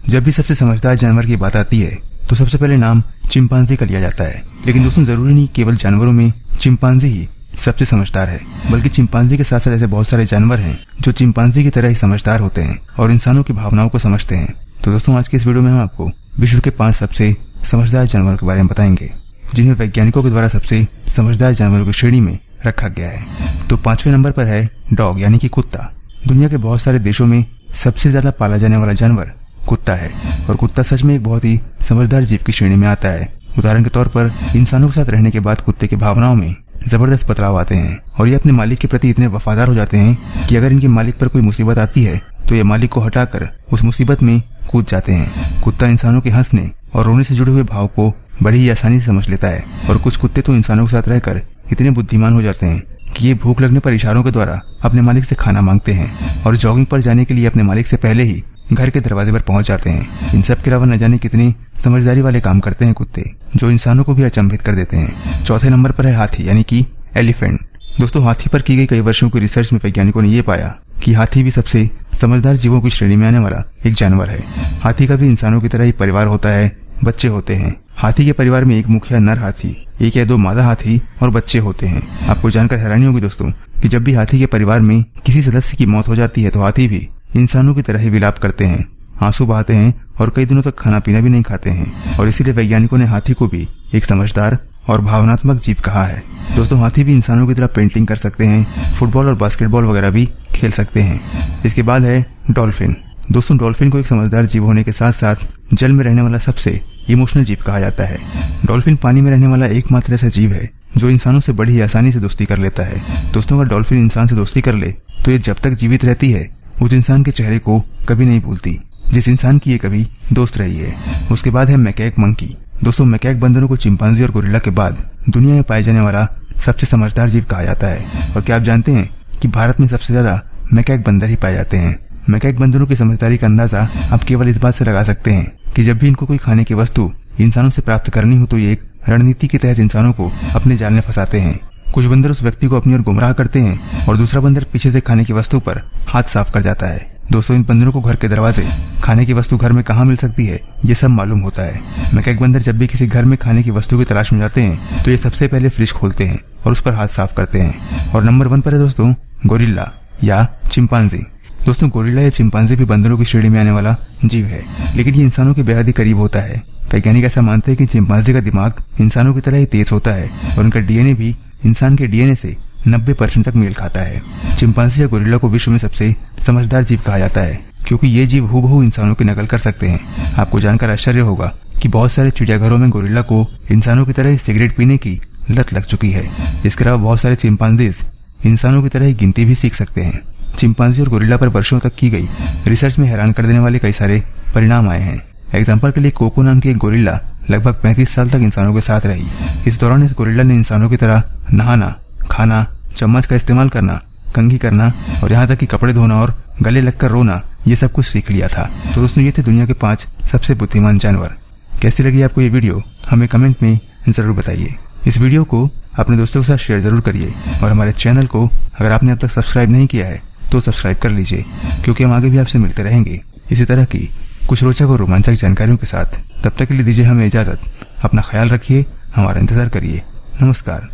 जब भी सबसे समझदार जानवर की बात आती है तो सबसे पहले नाम चिंपांजी का लिया जाता है। लेकिन दोस्तों जरूरी नहीं केवल जानवरों में चिंपांजी ही सबसे समझदार है, बल्कि चिंपांजी के साथ साथ ऐसे बहुत सारे जानवर हैं जो चिंपांजी की तरह ही समझदार होते हैं और इंसानों की भावनाओं को समझते हैं। तो दोस्तों आज के इस वीडियो में हम आपको विश्व के 5 सबसे समझदार जानवरों के बारे में बताएंगे, जिन्हें वैज्ञानिकों के द्वारा सबसे समझदार जानवरों की श्रेणी में रखा गया है। तो 5वें नंबर पर है डॉग यानी कि कुत्ता। दुनिया के बहुत सारे देशों में सबसे ज्यादा पाला जाने वाला जानवर कुत्ता है और कुत्ता सच में एक बहुत ही समझदार जीव की श्रेणी में आता है। उदाहरण के तौर पर इंसानों के साथ रहने के बाद कुत्ते की भावनाओं में जबरदस्त बदलाव आते हैं और ये अपने मालिक के प्रति इतने वफादार हो जाते हैं कि अगर इनके मालिक पर कोई मुसीबत आती है तो ये मालिक को हटाकर उस मुसीबत में कूद जाते हैं। कुत्ता इंसानों के हंसने और रोने से जुड़े हुए भाव को बड़ी ही आसानी से समझ लेता है और कुछ कुत्ते तो इंसानों के साथ रहकर इतने बुद्धिमान हो जाते हैं कि ये भूख लगने पर इशारों के द्वारा अपने मालिक से खाना मांगते हैं और जॉगिंग पर जाने के लिए अपने मालिक से पहले ही घर के दरवाजे पर पहुंच जाते हैं। इन सब के अलावा न जाने कितनी समझदारी वाले काम करते हैं कुत्ते, जो इंसानों को भी अचंभित कर देते हैं। चौथे नंबर पर है हाथी यानी कि एलिफेंट। दोस्तों हाथी पर की गई कई वर्षों की रिसर्च में वैज्ञानिकों ने ये पाया कि हाथी भी सबसे समझदार जीवों की श्रेणी में आने वाला एक जानवर है। हाथी का भी इंसानों की तरह ही परिवार होता है, बच्चे होते हैं। हाथी के परिवार में एक मुखिया नर हाथी, एक या दो मादा हाथी और बच्चे होते हैं। आपको जानकर हैरानी होगी दोस्तों कि जब भी हाथी के परिवार में किसी सदस्य की मौत हो जाती है तो हाथी भी इंसानों की तरह ही विलाप करते हैं, आंसू बहाते हैं और कई दिनों तक खाना पीना भी नहीं खाते हैं। और इसीलिए वैज्ञानिकों ने हाथी को भी एक समझदार और भावनात्मक जीव कहा है। दोस्तों हाथी भी इंसानों की तरह पेंटिंग कर सकते हैं, फुटबॉल और बास्केटबॉल वगैरह भी खेल सकते हैं। इसके बाद है डॉल्फिन। दोस्तों डॉल्फिन को एक समझदार जीव होने के साथ साथ जल में रहने वाला सबसे इमोशनल जीव कहा जाता है। डॉल्फिन पानी में रहने वाला एकमात्र ऐसा जीव है जो इंसानों से बड़ी ही आसानी से दोस्ती कर लेता है। दोस्तों अगर डॉल्फिन इंसान से दोस्ती कर ले तो ये जब तक जीवित रहती है उस इंसान के चेहरे को कभी नहीं भूलती जिस इंसान की ये कभी दोस्त रही है। उसके बाद है मैकैक मंकी। दोस्तों मैकैक बंदरों को चिंपांजी और गोरिल्ला के बाद दुनिया में पाए जाने वाला सबसे समझदार जीव कहा जाता है। और क्या आप जानते हैं कि भारत में सबसे ज्यादा मैकैक बंदर ही पाए जाते हैं। मैकैक बंदरों की समझदारी का अंदाजा आप केवल इस बात से लगा सकते हैं कि जब भी इनको कोई खाने की वस्तु इंसानों से प्राप्त करनी हो तो ये एक रणनीति के तहत इंसानों को अपने जाल में फंसाते हैं। कुछ बंदर उस व्यक्ति को अपनी ओर गुमराह करते हैं और दूसरा बंदर पीछे से खाने की वस्तु पर हाथ साफ कर जाता है। दोस्तों इन बंदरों को घर के दरवाजे खाने की वस्तु घर में कहाँ मिल सकती है ये सब मालूम होता है। मैकैक बंदर जब भी किसी घर में खाने की वस्तु की तलाश में जाते हैं तो ये सबसे पहले फ्रिज खोलते हैं और उस पर हाथ साफ करते हैं। और नंबर 1 पर है दोस्तों गोरिल्ला या चिंपांजी। दोस्तों गोरिल्ला या चिंपांजी भी बंदरों की श्रेणी में आने वाला जीव है, लेकिन ये इंसानों के बेहद ही करीब होता है। वैज्ञानिक ऐसा मानते हैं कि चिंपांजी का दिमाग इंसानों की तरह ही तेज होता है और उनका डीएनए भी इंसान के डीएनए से 90% तक मेल खाता है। चिंपांजी या गोरिल्ला को विश्व में सबसे समझदार जीव कहा जाता है क्योंकि ये जीव हूबहू इंसानों की नकल कर सकते हैं। आपको जानकर आश्चर्य होगा कि बहुत सारे चिड़ियाघरों में गोरिल्ला को इंसानों की तरह ही सिगरेट पीने की लत लग चुकी है। इसके अलावा बहुत सारे चिंपांजीज इंसानों की तरह ही गिनती भी सीख सकते हैं। चिंपांजी और गोरिल्ला पर वर्षों तक की गई रिसर्च में हैरान कर देने वाले कई सारे परिणाम आए हैं। एग्जाम्पल के लिए कोको नाम की एक गोरिल्ला लगभग 35 साल तक इंसानों के साथ रही। इस दौरान इस गोरिल्ला ने इंसानों की तरह नहाना, खाना, चम्मच का इस्तेमाल करना, कंघी करना और यहाँ तक कि कपड़े धोना और गले लगकर रोना ये सब कुछ सीख लिया था। तो दोस्तों ये थे दुनिया के 5 सबसे बुद्धिमान जानवर। कैसी लगी आपको ये वीडियो हमें कमेंट में जरूर बताइए। इस वीडियो को अपने दोस्तों के साथ शेयर जरूर करिए और हमारे चैनल को अगर आपने अब तक सब्सक्राइब नहीं किया है तो सब्सक्राइब कर लीजिए, क्योंकि हम आगे भी आपसे मिलते रहेंगे इसी तरह की कुछ रोचक और रोमांचक जानकारियों के साथ। तब तक के लिए दीजिए हमें इजाजत। अपना ख्याल रखिए, हमारा इंतजार करिए। नमस्कार।